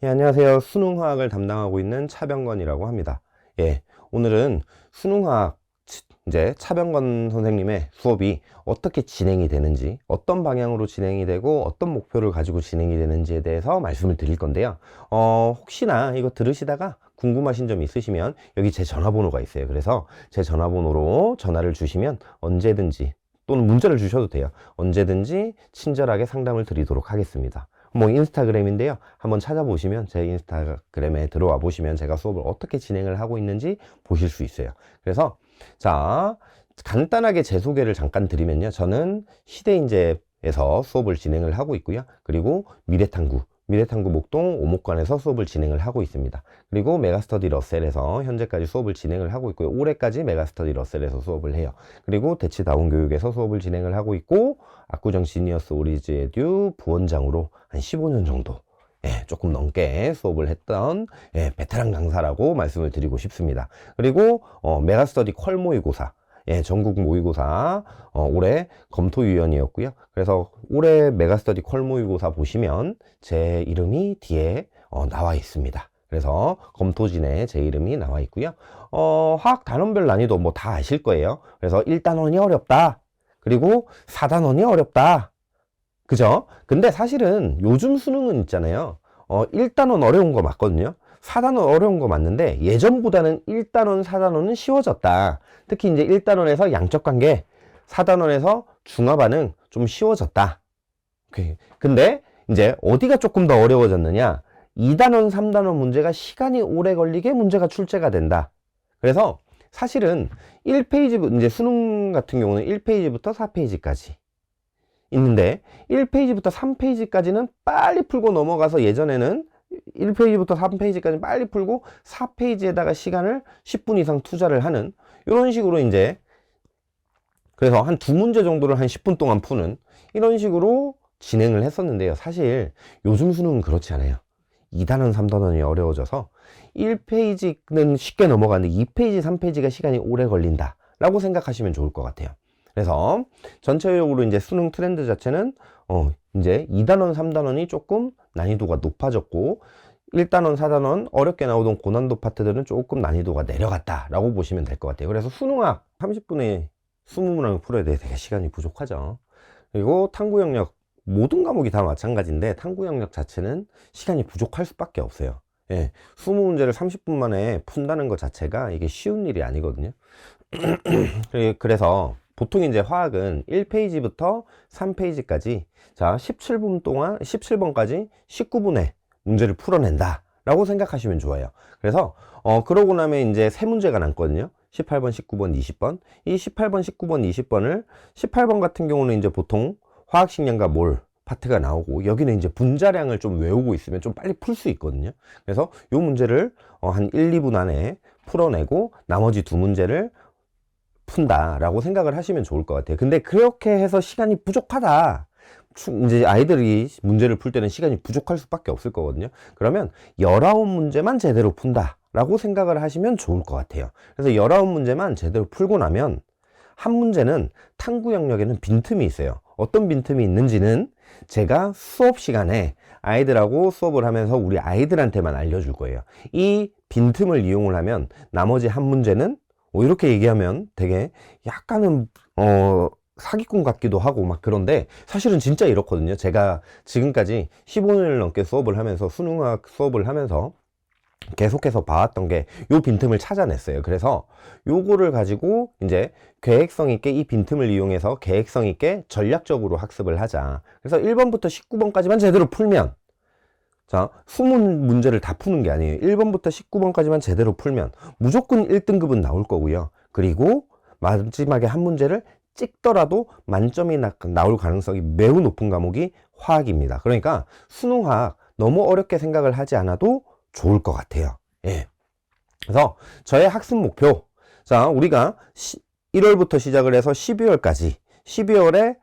예, 안녕하세요. 수능화학을 담당하고 있는 차병건이라고 합니다. 예, 오늘은 수능화학 이제 차병건 선생님의 수업이 어떻게 진행이 되는지, 어떤 방향으로 진행이 되고 어떤 목표를 가지고 진행이 되는지에 대해서 말씀을 드릴 건데요. 혹시나 이거 들으시다가 궁금하신 점 있으시면 여기 제 전화번호가 있어요. 그래서 제 전화번호로 전화를 주시면 언제든지 또는 문자를 주셔도 돼요. 언제든지 친절하게 상담을 드리도록 하겠습니다. 뭐 인스타그램인데요. 한번 찾아보시면 제 인스타그램에 들어와 보시면 제가 수업을 어떻게 진행을 하고 있는지 보실 수 있어요. 그래서 자, 간단하게 제 소개를 잠깐 드리면요. 저는 시대인재에서 수업을 진행을 하고 있고요. 그리고 미래탐구 목동 오목관에서 수업을 진행을 하고 있습니다. 그리고 메가스터디 러셀에서 현재까지 수업을 진행을 하고 있고요. 올해까지 메가스터디 러셀에서 수업을 해요. 그리고 대치다운 교육에서 수업을 진행을 하고 있고, 압구정 지니어스 오리지 에듀 부원장으로 한 15년 정도, 조금 넘게 수업을 했던 베테랑 강사라고 말씀을 드리고 싶습니다. 그리고 메가스터디 퀄 모의고사, 전국 모의고사 올해 검토위원이었고요. 그래서 올해 메가스터디 퀄 모의고사 보시면 제 이름이 뒤에 나와 있습니다. 그래서 검토진에 제 이름이 나와 있고요. 화학 단원별 난이도 뭐 다 아실 거예요. 그래서 1단원이 어렵다. 그리고 4단원이 어렵다. 그죠? 근데 사실은 요즘 수능은 있잖아요. 1단원 어려운 거 맞거든요. 4단원 어려운 거 맞는데 예전보다는 1단원, 4단원은 쉬워졌다. 특히 이제 1단원에서 양적 관계, 4단원에서 중화 반응 좀 쉬워졌다. 근데 이제 어디가 조금 더 어려워졌느냐? 2단원, 3단원 문제가 시간이 오래 걸리게 문제가 출제가 된다. 그래서 사실은 1페이지, 이제 수능 같은 경우는 1페이지부터 4페이지까지 있는데 1페이지부터 3페이지까지는 빨리 풀고 넘어가서 예전에는 1페이지부터 3페이지까지 빨리 풀고 4페이지에다가 시간을 10분 이상 투자를 하는 이런 식으로 이제 그래서 한 두 문제 정도를 한 10분 동안 푸는 이런 식으로 진행을 했었는데요. 사실 요즘 수능은 그렇지 않아요. 2단원, 3단원이 어려워져서 1페이지는 쉽게 넘어가는데 2페이지, 3페이지가 시간이 오래 걸린다 라고 생각하시면 좋을 것 같아요. 그래서 전체적으로 이제 수능 트렌드 자체는 이제 2단원, 3단원이 조금 난이도가 높아졌고 1단원, 4단원 어렵게 나오던 고난도 파트들은 조금 난이도가 내려갔다 라고 보시면 될 것 같아요. 그래서 수능학 30분에 20문항을 풀어야 돼 되게 시간이 부족하죠. 그리고 탐구 영역 모든 과목이 다 마찬가지인데 탐구 영역 자체는 시간이 부족할 수밖에 없어요. 20문제를 30분 만에 푼다는 것 자체가 이게 쉬운 일이 아니거든요. 그래서 보통 이제 화학은 1페이지부터 3페이지까지 자 17분 동안 17번까지 19분에 문제를 풀어낸다 라고 생각하시면 좋아요. 그래서 그러고 나면 이제 세 문제가 남거든요. 18번, 19번, 20번. 이 18번, 19번, 20번을 18번 같은 경우는 이제 보통 화학식량과 몰 파트가 나오고 여기는 이제 분자량을 좀 외우고 있으면 좀 빨리 풀 수 있거든요. 그래서 이 문제를 한 1, 2분 안에 풀어내고 나머지 두 문제를 푼다라고 생각을 하시면 좋을 것 같아요. 근데 그렇게 해서 시간이 부족하다. 이제 아이들이 문제를 풀 때는 시간이 부족할 수밖에 없을 거거든요. 그러면 19문제만 제대로 푼다 라고 생각을 하시면 좋을 것 같아요. 그래서 19문제만 제대로 풀고 나면 한 문제는 탐구 영역에는 빈틈이 있어요. 어떤 빈틈이 있는지는 제가 수업 시간에 아이들하고 수업을 하면서 우리 아이들한테만 알려줄 거예요. 이 빈틈을 이용을 하면 나머지 한 문제는 이렇게 얘기하면 되게 약간은 사기꾼 같기도 하고 막 그런데 사실은 진짜 이렇거든요. 제가 지금까지 15년을 넘게 수업을 하면서 수능학 수업을 하면서 계속해서 봐왔던 게 요 빈틈을 찾아냈어요. 그래서 요거를 가지고 이제 계획성 있게 이 빈틈을 이용해서 계획성 있게 전략적으로 학습을 하자. 그래서 1번부터 19번까지만 제대로 풀면 자, 20문제를 다 푸는 게 아니에요. 1번부터 19번까지만 제대로 풀면 무조건 1등급은 나올 거고요. 그리고 마지막에 한 문제를 찍더라도 만점이 나올 가능성이 매우 높은 과목이 화학입니다. 그러니까 수능화학 너무 어렵게 생각을 하지 않아도 좋을 것 같아요. 그래서 저의 학습 목표. 자, 우리가 1월부터 시작을 해서 12월까지 11월에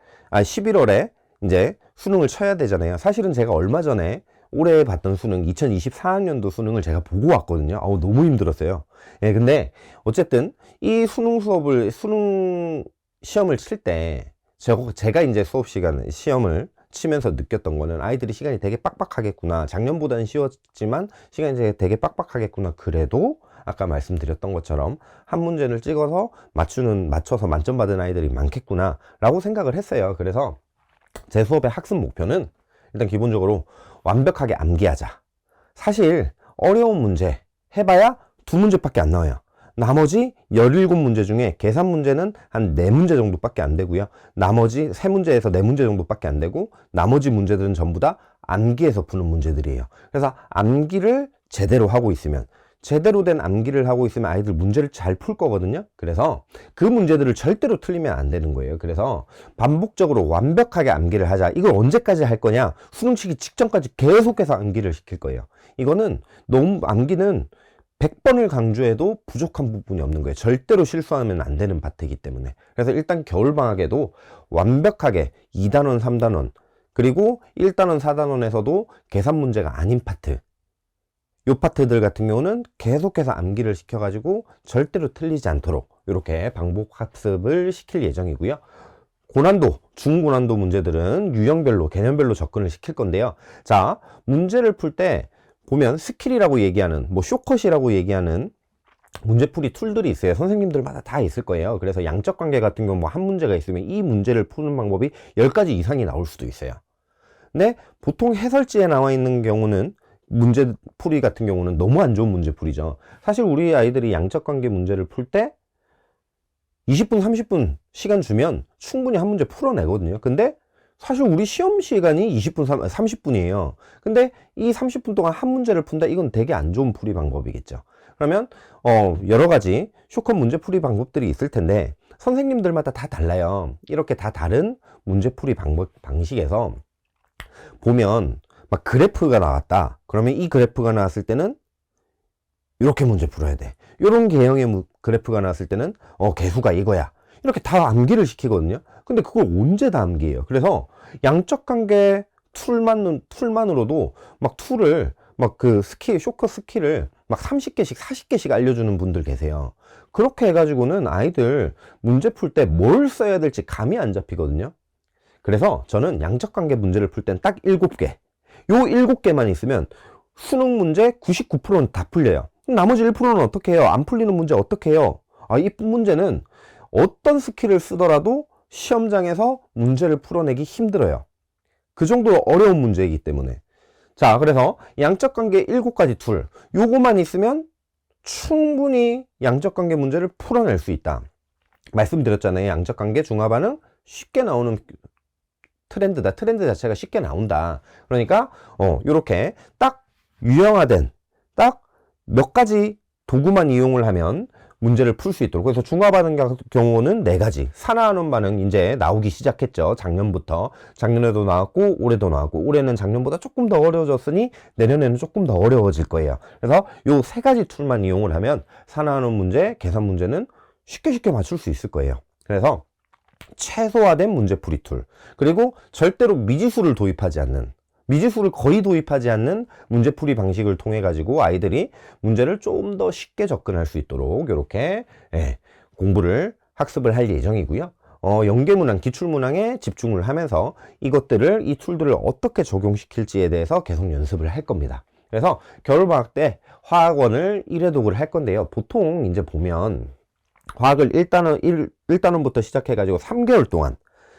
이제 수능을 쳐야 되잖아요. 사실은 제가 얼마 전에 올해 봤던 수능 2024학년도 수능을 제가 보고 왔거든요. 너무 힘들었어요. 근데 어쨌든 이 수능 시험을 칠 때 제가 이제 수업 시간 시험을 치면서 느꼈던 거는 아이들이 시간이 되게 빡빡하겠구나. 작년보다는 쉬웠지만 시간이 되게 빡빡하겠구나. 그래도 아까 말씀드렸던 것처럼 한 문제를 찍어서 맞춰서 만점 받은 아이들이 많겠구나 라고 생각을 했어요. 그래서 제 수업의 학습 목표는 일단 기본적으로 완벽하게 암기하자. 사실 어려운 문제 해봐야 2문제밖에 안 나와요. 나머지 17문제 중에 계산 문제는 한 4문제 정도밖에 안 되고요. 나머지 3문제에서 4문제 정도밖에 안 되고 나머지 문제들은 전부 다 암기해서 푸는 문제들이에요. 그래서 암기를 제대로 하고 있으면, 제대로 된 암기를 하고 있으면 아이들 문제를 잘 풀 거거든요. 그래서 그 문제들을 절대로 틀리면 안 되는 거예요. 그래서 반복적으로 완벽하게 암기를 하자. 이걸 언제까지 할 거냐? 수능 치기 직전까지 계속해서 암기를 시킬 거예요. 이거는 너무 암기는 100번을 강조해도 부족한 부분이 없는 거예요. 절대로 실수하면 안 되는 파트이기 때문에. 그래서 일단 겨울방학에도 완벽하게 2단원, 3단원, 그리고 1단원, 4단원에서도 계산 문제가 아닌 파트, 요 파트들 같은 경우는 계속해서 암기를 시켜가지고 절대로 틀리지 않도록 이렇게 반복 학습을 시킬 예정이고요. 고난도, 중고난도 문제들은 유형별로, 개념별로 접근을 시킬 건데요. 자, 문제를 풀 때 보면 스킬이라고 얘기하는, 쇼컷이라고 얘기하는 문제풀이 툴들이 있어요. 선생님들마다 다 있을 거예요. 그래서 양적 관계 같은 경우 한 문제가 있으면 이 문제를 푸는 방법이 10가지 이상이 나올 수도 있어요. 근데 보통 해설지에 나와 있는 경우는 문제풀이 같은 경우는 너무 안 좋은 문제풀이죠. 사실 우리 아이들이 양적 관계 문제를 풀 때 20분, 30분 시간 주면 충분히 한 문제 풀어내거든요. 근데 사실 우리 시험 시간이 20분, 30분이에요. 근데 이 30분 동안 한 문제를 푼다? 이건 되게 안 좋은 풀이 방법이겠죠. 그러면 여러 가지 쇼컷 문제 풀이 방법들이 있을 텐데 선생님들마다 다 달라요. 이렇게 다 다른 문제 풀이 방식에서 보면 막 그래프가 나왔다. 그러면 이 그래프가 나왔을 때는 이렇게 문제 풀어야 돼. 이런 개형의 그래프가 나왔을 때는 개수가 이거야. 이렇게 다 암기를 시키거든요. 근데 그걸 언제 다 암기해요? 그래서 양적 관계 툴만으로도 막 툴을 쇼컷 스킬을 막 30개씩 40개씩 알려주는 분들 계세요. 그렇게 해가지고는 아이들 문제 풀 때 뭘 써야 될지 감이 안 잡히거든요. 그래서 저는 양적 관계 문제를 풀 땐 딱 7개. 요 7개만 있으면 수능 문제 99%는 다 풀려요. 나머지 1%는 어떻게 해요? 안 풀리는 문제 어떻게 해요? 이 문제는 어떤 스킬을 쓰더라도 시험장에서 문제를 풀어내기 힘들어요. 그 정도로 어려운 문제이기 때문에. 자, 그래서 양적 관계 7가지 툴, 요거만 있으면 충분히 양적 관계 문제를 풀어낼 수 있다. 말씀드렸잖아요. 양적 관계 중화 반응 쉽게 나오는 트렌드다. 트렌드 자체가 쉽게 나온다. 그러니까 요렇게 딱 유형화된 딱 몇 가지 도구만 이용을 하면 문제를 풀 수 있도록. 그래서 중화 반응 경우는 4가지. 산화하는 반응 이제 나오기 시작했죠. 작년부터. 작년에도 나왔고 올해도 나왔고, 올해는 작년보다 조금 더 어려워졌으니 내년에는 조금 더 어려워질 거예요. 그래서 요 3가지 툴만 이용을 하면 산화하는 문제, 계산 문제는 쉽게 맞출 수 있을 거예요. 그래서 최소화된 문제풀이 툴, 그리고 절대로 미지수를 거의 도입하지 않는 문제풀이 방식을 통해 가지고 아이들이 문제를 좀 더 쉽게 접근할 수 있도록 이렇게 공부를 학습을 할 예정이고요. 연계문항, 기출문항에 집중을 하면서 이 툴들을 어떻게 적용시킬지에 대해서 계속 연습을 할 겁니다. 그래서 겨울방학 때 화학원을 1회독을 할 건데요. 보통 이제 보면 화학을 1단원부터 시작해가지고 3개월 동안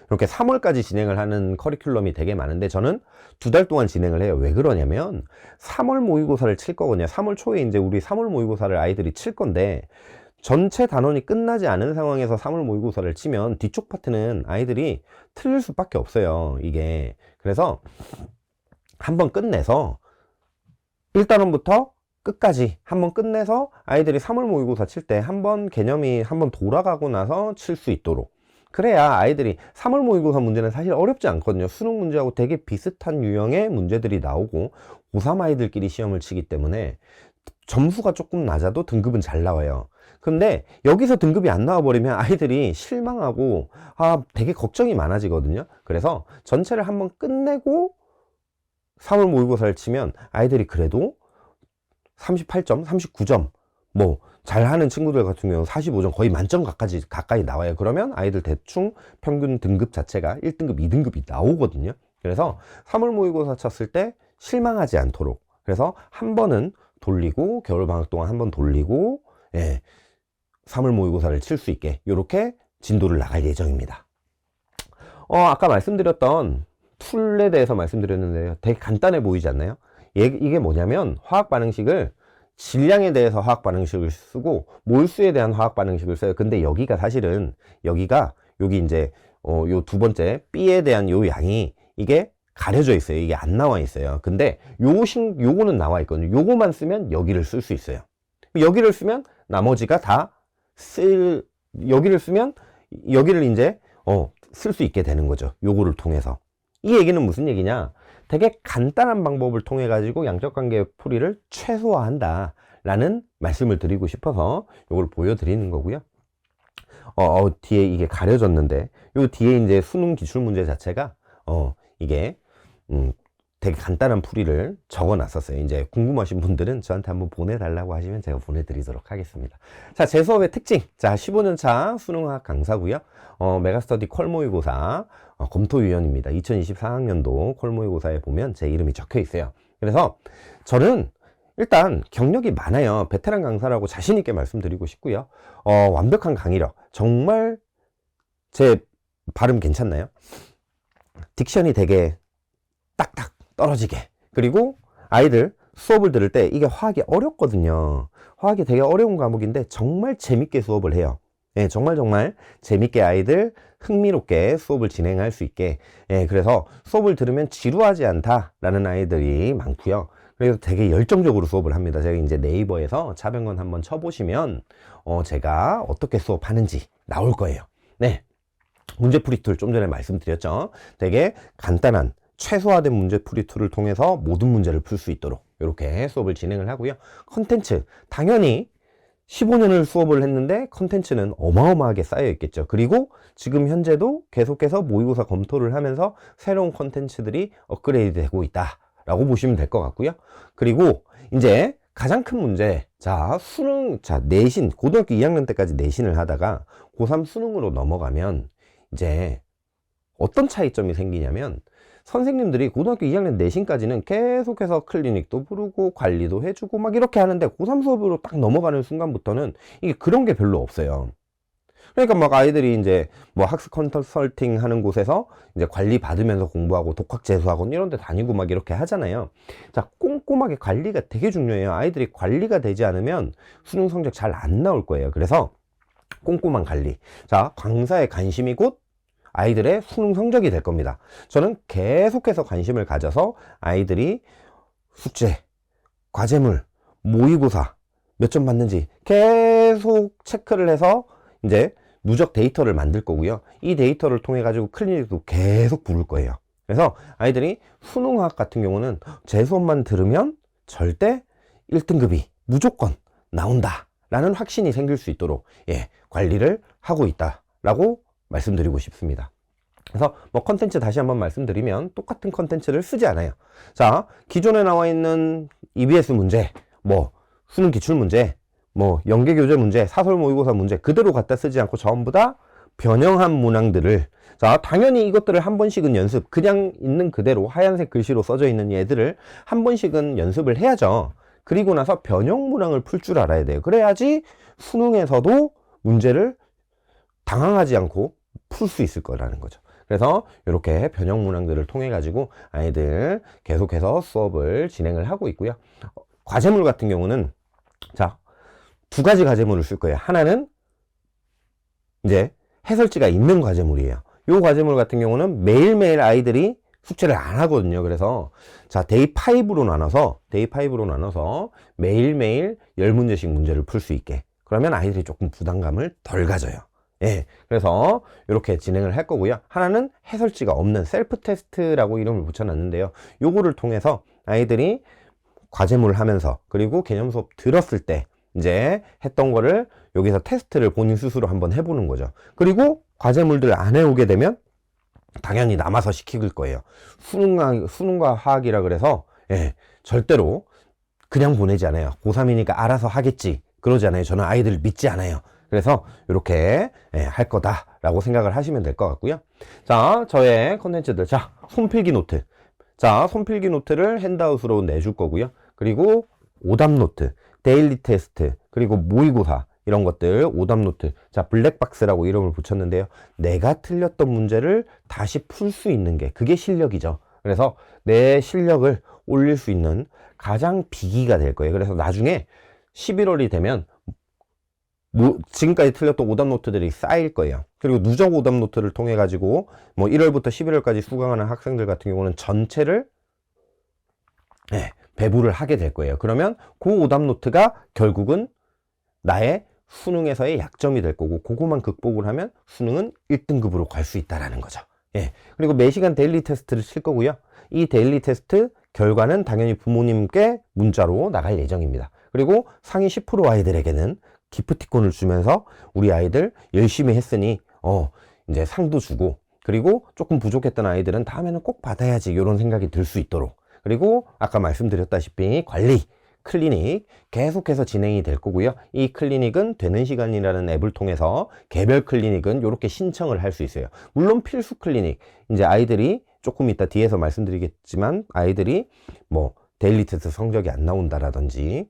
이렇게 3월까지 진행을 하는 커리큘럼이 되게 많은데 저는 2달 동안 진행을 해요. 왜 그러냐면 3월 모의고사를 칠 거거든요. 3월 초에 이제 우리 3월 모의고사를 아이들이 칠 건데 전체 단원이 끝나지 않은 상황에서 3월 모의고사를 치면 뒤쪽 파트는 아이들이 틀릴 수밖에 없어요. 이게. 그래서 한번 끝내서 1단원부터 끝까지 한번 끝내서 아이들이 3월 모의고사 칠 때 한번 개념이 한번 돌아가고 나서 칠 수 있도록, 그래야 아이들이 3월 모의고사 문제는 사실 어렵지 않거든요. 수능 문제하고 되게 비슷한 유형의 문제들이 나오고 고3 아이들끼리 시험을 치기 때문에 점수가 조금 낮아도 등급은 잘 나와요. 근데 여기서 등급이 안 나와 버리면 아이들이 실망하고 되게 걱정이 많아지거든요. 그래서 전체를 한번 끝내고 3월 모의고사를 치면 아이들이 그래도 38점, 39점, 잘하는 친구들 같은 경우는 45점, 거의 만점 가까이 나와요. 그러면 아이들 대충 평균 등급 자체가 1등급, 2등급이 나오거든요. 그래서 3월 모의고사 쳤을 때 실망하지 않도록, 그래서 한 번은 돌리고 겨울방학 동안 한 번 돌리고 3월 모의고사를 칠 수 있게 이렇게 진도를 나갈 예정입니다. 아까 말씀드렸던 툴에 대해서 말씀드렸는데요. 되게 간단해 보이지 않나요? 이게 뭐냐면 화학 반응식을 질량에 대해서 화학 반응식을 쓰고 몰수에 대한 화학 반응식을 써요. 근데 여기가 사실은 여기 이제 요 두 번째 B에 대한 요 양이 이게 가려져 있어요. 이게 안 나와 있어요. 근데 요거는 나와 있거든요. 요거만 쓰면 여기를 쓸 수 있어요. 여기를 쓰면 나머지가 다 여기를 쓰면 여기를 이제 쓸 수 있게 되는 거죠. 요거를 통해서. 이 얘기는 무슨 얘기냐? 되게 간단한 방법을 통해 가지고 양적 관계의 풀이를 최소화한다 라는 말씀을 드리고 싶어서 요걸 보여드리는 거고요. 뒤에 이게 가려졌는데 요 뒤에 이제 수능 기출 문제 자체가 이게 되게 간단한 풀이를 적어 놨었어요. 이제 궁금하신 분들은 저한테 한번 보내달라고 하시면 제가 보내드리도록 하겠습니다. 자, 제 수업의 특징. 자, 15년차 수능학 강사고요. 메가스터디 콜 모의고사 검토위원입니다. 2024학년도 콜 모의고사에 보면 제 이름이 적혀 있어요. 그래서 저는 일단 경력이 많아요. 베테랑 강사라고 자신 있게 말씀드리고 싶고요. 완벽한 강의력. 정말 제 발음 괜찮나요? 딕션이 되게 딱딱 떨어지게. 그리고 아이들 수업을 들을 때 이게 화학이 어렵거든요. 화학이 되게 어려운 과목인데 정말 재밌게 수업을 해요. 정말 재밌게 아이들 흥미롭게 수업을 진행할 수 있게. 그래서 수업을 들으면 지루하지 않다라는 아이들이 많고요. 그래서 되게 열정적으로 수업을 합니다. 제가 이제 네이버에서 차병건 한번 쳐보시면 제가 어떻게 수업하는지 나올 거예요. 네, 문제풀이 툴 좀 전에 말씀드렸죠. 되게 간단한 최소화된 문제풀이 툴을 통해서 모든 문제를 풀 수 있도록 이렇게 수업을 진행을 하고요. 컨텐츠 당연히 15년을 수업을 했는데 컨텐츠는 어마어마하게 쌓여 있겠죠. 그리고 지금 현재도 계속해서 모의고사 검토를 하면서 새로운 컨텐츠들이 업그레이드 되고 있다 라고 보시면 될 것 같고요. 그리고 이제 가장 큰 문제, 자, 수능, 자, 내신, 고등학교 2학년 때까지 내신을 하다가 고3 수능으로 넘어가면 이제 어떤 차이점이 생기냐면 선생님들이 고등학교 2학년 내신까지는 계속해서 클리닉도 부르고 관리도 해주고 막 이렇게 하는데 고3 수업으로 딱 넘어가는 순간부터는 이게 그런 게 별로 없어요. 그러니까 막 아이들이 이제 뭐 학습 컨설팅 하는 곳에서 이제 관리 받으면서 공부하고 독학재수학원 이런 데 다니고 막 이렇게 하잖아요. 자, 꼼꼼하게 관리가 되게 중요해요. 아이들이 관리가 되지 않으면 수능 성적 잘 안 나올 거예요. 그래서 꼼꼼한 관리. 자, 강사의 관심이 곧 아이들의 수능 성적이 될 겁니다. 저는 계속해서 관심을 가져서 아이들이 숙제, 과제물, 모의고사 몇 점 받는지 계속 체크를 해서 이제 누적 데이터를 만들 거고요. 이 데이터를 통해 가지고 클리닉도 계속 부를 거예요. 그래서 아이들이 수능학 같은 경우는 제 수업만 들으면 절대 1등급이 무조건 나온다 라는 확신이 생길 수 있도록 관리를 하고 있다 라고 말씀드리고 싶습니다. 그래서 뭐 컨텐츠 다시 한번 말씀드리면 똑같은 컨텐츠를 쓰지 않아요. 자, 기존에 나와 있는 EBS 문제, 뭐 수능 기출 문제, 뭐 연계교재 문제, 사설 모의고사 문제 그대로 갖다 쓰지 않고 전부 다 변형한 문항들을, 자, 당연히 이것들을 한 번씩은 연습, 그냥 있는 그대로 하얀색 글씨로 써져 있는 얘들을 한 번씩은 연습을 해야죠. 그리고 나서 변형 문항을 풀 줄 알아야 돼요. 그래야지 수능에서도 문제를 당황하지 않고 풀 수 있을 거라는 거죠. 그래서 이렇게 변형 문항들을 통해 가지고 아이들 계속해서 수업을 진행을 하고 있고요. 과제물 같은 경우는 자, 두 가지 과제물을 쓸 거예요. 하나는 이제 해설지가 있는 과제물이에요. 이 과제물 같은 경우는 매일매일 아이들이 숙제를 안 하거든요. 그래서 자, 데이 5로 나눠서 매일매일 10문제씩 문제를 풀 수 있게. 그러면 아이들이 조금 부담감을 덜 가져요. 그래서 이렇게 진행을 할 거고요. 하나는 해설지가 없는 셀프 테스트라고 이름을 붙여놨는데요. 요거를 통해서 아이들이 과제물을 하면서 그리고 개념 수업 들었을 때 이제 했던 거를 여기서 테스트를 본인 스스로 한번 해보는 거죠. 그리고 과제물들 안 해오게 되면 당연히 남아서 시킬 거예요. 수능과 화학이라 그래서 절대로 그냥 보내지 않아요. 고3이니까 알아서 하겠지 그러지 않아요. 저는 아이들을 믿지 않아요. 그래서 이렇게 할 거다라고 생각을 하시면 될 것 같고요. 자, 저의 컨텐츠들. 자, 손필기 노트. 자, 손필기 노트를 핸드아웃으로 내줄 거고요. 그리고 오답 노트, 데일리 테스트, 그리고 모의고사 이런 것들 오답 노트. 자, 블랙박스라고 이름을 붙였는데요. 내가 틀렸던 문제를 다시 풀 수 있는 게 그게 실력이죠. 그래서 내 실력을 올릴 수 있는 가장 비기가 될 거예요. 그래서 나중에 11월이 되면 지금까지 틀렸던 오답 노트들이 쌓일 거예요. 그리고 누적 오답 노트를 통해 가지고 뭐 1월부터 11월까지 수강하는 학생들 같은 경우는 전체를 배부를 하게 될 거예요. 그러면 그 오답 노트가 결국은 나의 수능에서의 약점이 될 거고, 그거만 극복을 하면 수능은 1등급으로 갈 수 있다라는 거죠. 그리고 매시간 데일리 테스트를 칠 거고요. 이 데일리 테스트 결과는 당연히 부모님께 문자로 나갈 예정입니다. 그리고 상위 10% 아이들에게는 기프티콘을 주면서 우리 아이들 열심히 했으니 이제 상도 주고, 그리고 조금 부족했던 아이들은 다음에는 꼭 받아야지 이런 생각이 들 수 있도록, 그리고 아까 말씀드렸다시피 관리 클리닉 계속해서 진행이 될 거고요. 이 클리닉은 되는 시간이라는 앱을 통해서 개별 클리닉은 이렇게 신청을 할 수 있어요. 물론 필수 클리닉, 이제 아이들이 조금 이따 뒤에서 말씀드리겠지만 아이들이 뭐 데일리 테스트 성적이 안 나온다라든지,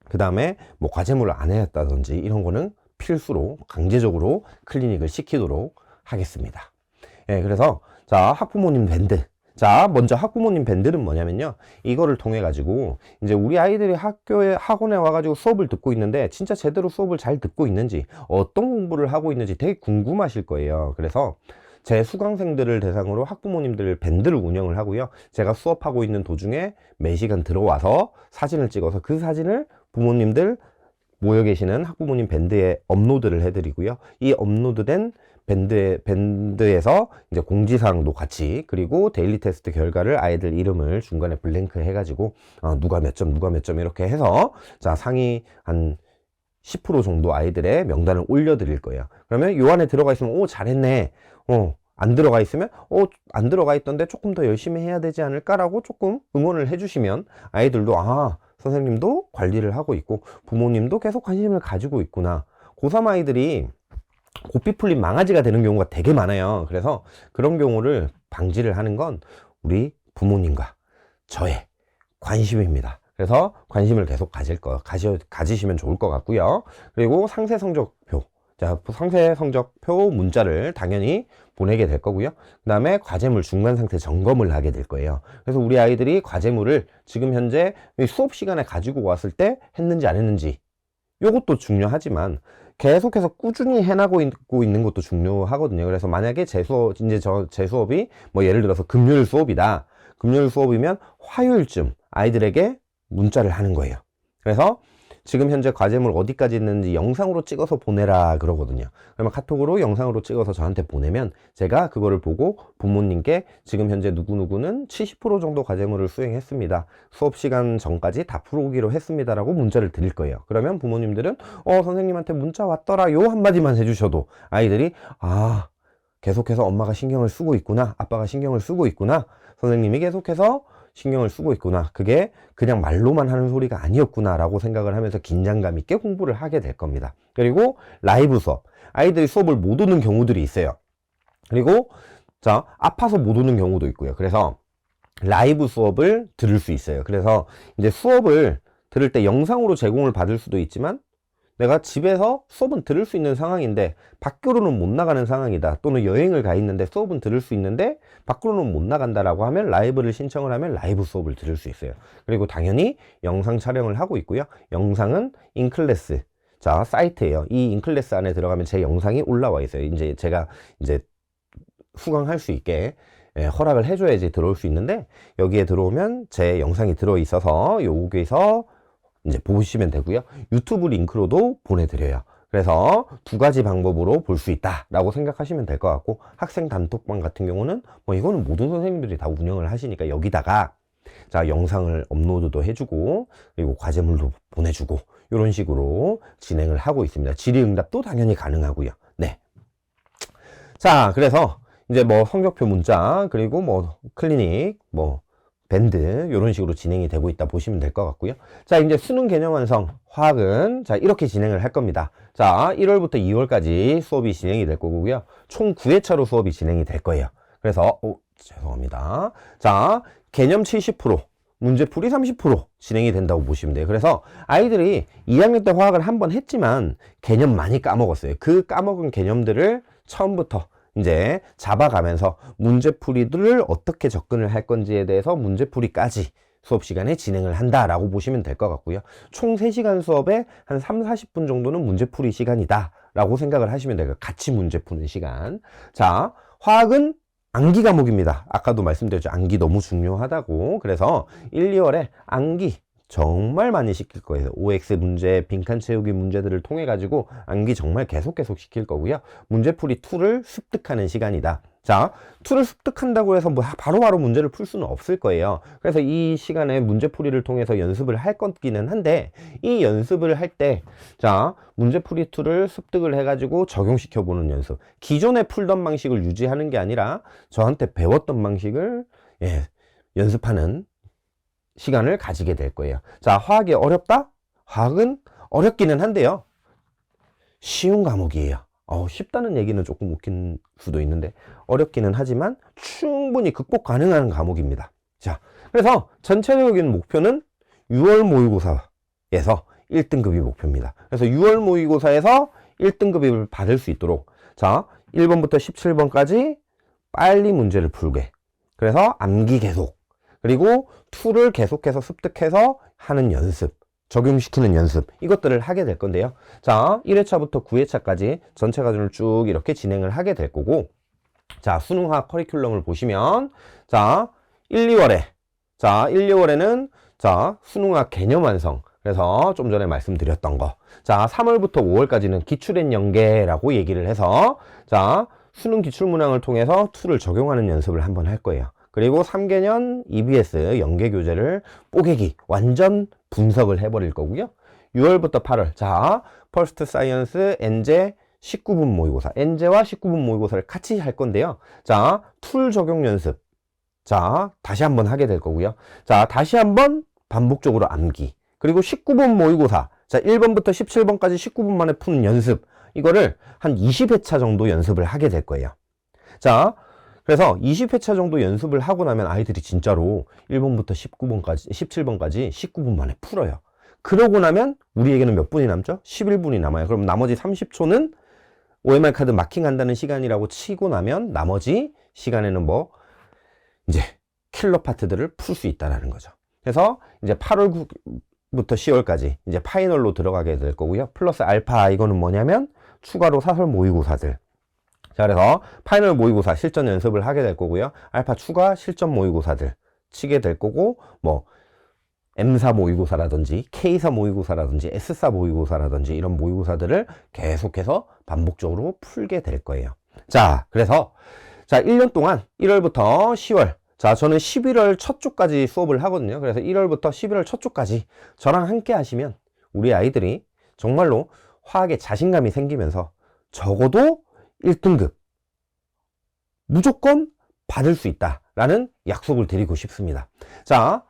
그 다음에 뭐 과제물을 안 해왔다든지 이런 거는 필수로 강제적으로 클리닉을 시키도록 하겠습니다. 그래서 자, 학부모님 밴드. 자, 먼저 학부모님 밴드는 뭐냐면요, 이거를 통해 가지고 이제 우리 아이들이 학원에 와가지고 수업을 듣고 있는데 진짜 제대로 수업을 잘 듣고 있는지, 어떤 공부를 하고 있는지 되게 궁금하실 거예요. 그래서 제 수강생들을 대상으로 학부모님들 밴드를 운영을 하고요. 제가 수업하고 있는 도중에 매 시간 들어와서 사진을 찍어서 그 사진을 부모님들 모여 계시는 학부모님 밴드에 업로드를 해드리고요. 이 업로드된 밴드에서 이제 공지사항도 같이, 그리고 데일리 테스트 결과를 아이들 이름을 중간에 블랭크 해가지고 누가 몇 점 누가 몇 점 이렇게 해서 자, 상위 한 10% 정도 아이들의 명단을 올려드릴 거예요. 그러면 요 안에 들어가 있으면 오 잘했네, 안 들어가 있으면 안 들어가 있던데 조금 더 열심히 해야 되지 않을까라고 조금 응원을 해주시면 아이들도 선생님도 관리를 하고 있고 부모님도 계속 관심을 가지고 있구나, 고3 아이들이 고삐 풀린 망아지가 되는 경우가 되게 많아요. 그래서 그런 경우를 방지를 하는 건 우리 부모님과 저의 관심입니다. 그래서 관심을 계속 가지시면 좋을 것 같고요. 그리고 상세 성적표. 자, 상세 성적표 문자를 당연히 보내게 될 거고요. 그 다음에 과제물 중간 상태 점검을 하게 될 거예요. 그래서 우리 아이들이 과제물을 지금 현재 수업 시간에 가지고 왔을 때 했는지 안 했는지, 요것도 중요하지만 계속해서 꾸준히 해나가고 있는 것도 중요하거든요. 그래서 만약에 제 수업이 뭐 예를 들어서 금요일 수업이다. 금요일 수업이면 화요일쯤 아이들에게 문자를 하는 거예요. 그래서 지금 현재 과제물 어디까지 있는지 영상으로 찍어서 보내라 그러거든요. 그러면 카톡으로 영상으로 찍어서 저한테 보내면 제가 그거를 보고 부모님께 지금 현재 누구누구는 70% 정도 과제물을 수행했습니다. 수업 시간 전까지 다 풀어오기로 했습니다라고 문자를 드릴 거예요. 그러면 부모님들은 선생님한테 문자 왔더라 요 한마디만 해주셔도 아이들이 계속해서 엄마가 신경을 쓰고 있구나, 아빠가 신경을 쓰고 있구나, 선생님이 계속해서 신경을 쓰고 있구나, 그게 그냥 말로만 하는 소리가 아니었구나 라고 생각을 하면서 긴장감 있게 공부를 하게 될 겁니다. 그리고 라이브 수업, 아이들이 수업을 못 오는 경우들이 있어요. 그리고 자, 아파서 못 오는 경우도 있고요. 그래서 라이브 수업을 들을 수 있어요. 그래서 이제 수업을 들을 때 영상으로 제공을 받을 수도 있지만 내가 집에서 수업은 들을 수 있는 상황인데 밖으로는 못 나가는 상황이다, 또는 여행을 가 있는데 수업은 들을 수 있는데 밖으로는 못 나간다라고 하면 라이브를 신청을 하면 라이브 수업을 들을 수 있어요. 그리고 당연히 영상 촬영을 하고 있고요. 영상은 인클래스, 자, 사이트예요. 이 인클래스 안에 들어가면 제 영상이 올라와 있어요. 이제 제가 수강할 수 있게 허락을 해줘야지 들어올 수 있는데, 여기에 들어오면 제 영상이 들어 있어서 여기서 이제 보시면 되고요. 유튜브 링크로도 보내드려요. 그래서 두 가지 방법으로 볼 수 있다라고 생각하시면 될 것 같고, 학생 단톡방 같은 경우는 뭐 이거는 모든 선생님들이 다 운영을 하시니까 여기다가 자, 영상을 업로드도 해주고 그리고 과제물도 보내주고 이런 식으로 진행을 하고 있습니다. 질의응답도 당연히 가능하고요. 네. 자, 그래서 이제 뭐 성적표 문자, 그리고 뭐 클리닉, 뭐 밴드 이런 식으로 진행이 되고 있다 보시면 될 것 같고요. 자, 이제 수능 개념 완성 화학은 자 이렇게 진행을 할 겁니다. 자, 1월부터 2월까지 수업이 진행이 될 거고요. 총 9회차로 수업이 진행이 될 거예요. 그래서 죄송합니다. 자, 개념 70%, 문제풀이 30% 진행이 된다고 보시면 돼요. 그래서 아이들이 2학년 때 화학을 한번 했지만 개념 많이 까먹었어요. 그 까먹은 개념들을 처음부터 이제 잡아가면서 문제풀이들을 어떻게 접근을 할 건지에 대해서 문제풀이까지 수업 시간에 진행을 한다라고 보시면 될 것 같고요. 총 3시간 수업에 한 3, 40분 정도는 문제풀이 시간이다 라고 생각을 하시면 돼요. 같이 문제 푸는 시간. 자, 화학은 암기 과목입니다. 아까도 말씀드렸죠. 암기 너무 중요하다고. 그래서 1, 2월에 암기 정말 많이 시킬 거예요. OX 문제, 빈칸 채우기 문제들을 통해 가지고 암기 정말 계속 시킬 거고요. 문제풀이 2를 습득하는 시간이다. 자, 2를 습득한다고 해서 뭐 바로바로 문제를 풀 수는 없을 거예요. 그래서 이 시간에 문제풀이를 통해서 연습을 할 거기는 한데, 이 연습을 할 때, 자, 문제풀이 2를 습득을 해가지고 적용시켜 보는 연습. 기존에 풀던 방식을 유지하는 게 아니라 저한테 배웠던 방식을 연습하는 시간을 가지게 될 거예요. 자, 화학이 어렵다? 화학은 어렵기는 한데요. 쉬운 과목이에요. 쉽다는 얘기는 조금 웃긴 수도 있는데 어렵기는 하지만 충분히 극복 가능한 과목입니다. 자, 그래서 전체적인 목표는 6월 모의고사에서 1등급이 목표입니다. 그래서 6월 모의고사에서 1등급을 받을 수 있도록 자, 1번부터 17번까지 빨리 문제를 풀게. 그래서 암기 계속. 그리고 2를 계속해서 습득해서 하는 연습. 적용시키는 연습, 이것들을 하게 될 건데요. 자, 1회차부터 9회차까지 전체 과정을 쭉 이렇게 진행을 하게 될 거고, 자, 수능화학 커리큘럼을 보시면, 자, 1, 2월에는, 자, 수능화학 개념 완성. 그래서 좀 전에 말씀드렸던 거. 자, 3월부터 5월까지는 기출엔 연계라고 얘기를 해서, 자, 수능 기출문항을 통해서 2를 적용하는 연습을 한번 할 거예요. 그리고 3개년 EBS 연계교재를 뽀개기, 완전 분석을 해버릴 거고요. 6월부터 8월, 자, 퍼스트 사이언스 엔제 19분 모의고사, 엔제와 19분 모의고사를 같이 할 건데요. 자, 툴 적용 연습. 자, 다시 한번 하게 될 거고요. 자, 다시 한번 반복적으로 암기. 그리고 19분 모의고사. 자, 1번부터 17번까지 19분 만에 푸는 연습. 이거를 한 20회차 정도 연습을 하게 될 거예요. 자, 그래서 20회차 정도 연습을 하고 나면 아이들이 진짜로 1번부터 17번까지 19분 만에 풀어요. 그러고 나면 우리에게는 몇 분이 남죠? 11분이 남아요. 그럼 나머지 30초는 OMR 카드 마킹한다는 시간이라고 치고 나면 나머지 시간에는 뭐 이제 킬러 파트들을 풀 수 있다라는 거죠. 그래서 이제 8월부터 10월까지 이제 파이널로 들어가게 될 거고요. 플러스 알파 이거는 뭐냐면 추가로 사설 모의고사들. 자, 그래서 파이널 모의고사 실전 연습을 하게 될 거고요. 알파 추가 실전 모의고사들 치게 될 거고, 뭐 M사 모의고사라든지 K사 모의고사라든지 S사 모의고사라든지 이런 모의고사들을 계속해서 반복적으로 풀게 될 거예요. 자, 그래서 자, 1년 동안 1월부터 10월, 자, 저는 11월 첫 주까지 수업을 하거든요. 그래서 1월부터 11월 첫 주까지 저랑 함께 하시면 우리 아이들이 정말로 화학에 자신감이 생기면서 적어도 1등급 무조건 받을 수 있다라는 약속을 드리고 싶습니다. 자,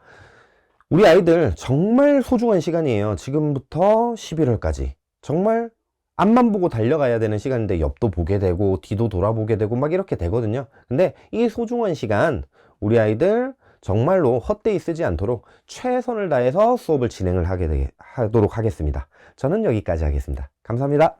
우리 아이들 정말 소중한 시간이에요. 지금부터 11월까지 정말 앞만 보고 달려가야 되는 시간인데 옆도 보게 되고 뒤도 돌아보게 되고 막 이렇게 되거든요. 근데 이 소중한 시간 우리 아이들 정말로 헛되이 쓰지 않도록 최선을 다해서 수업을 진행을 하도록 하겠습니다. 저는 여기까지 하겠습니다. 감사합니다.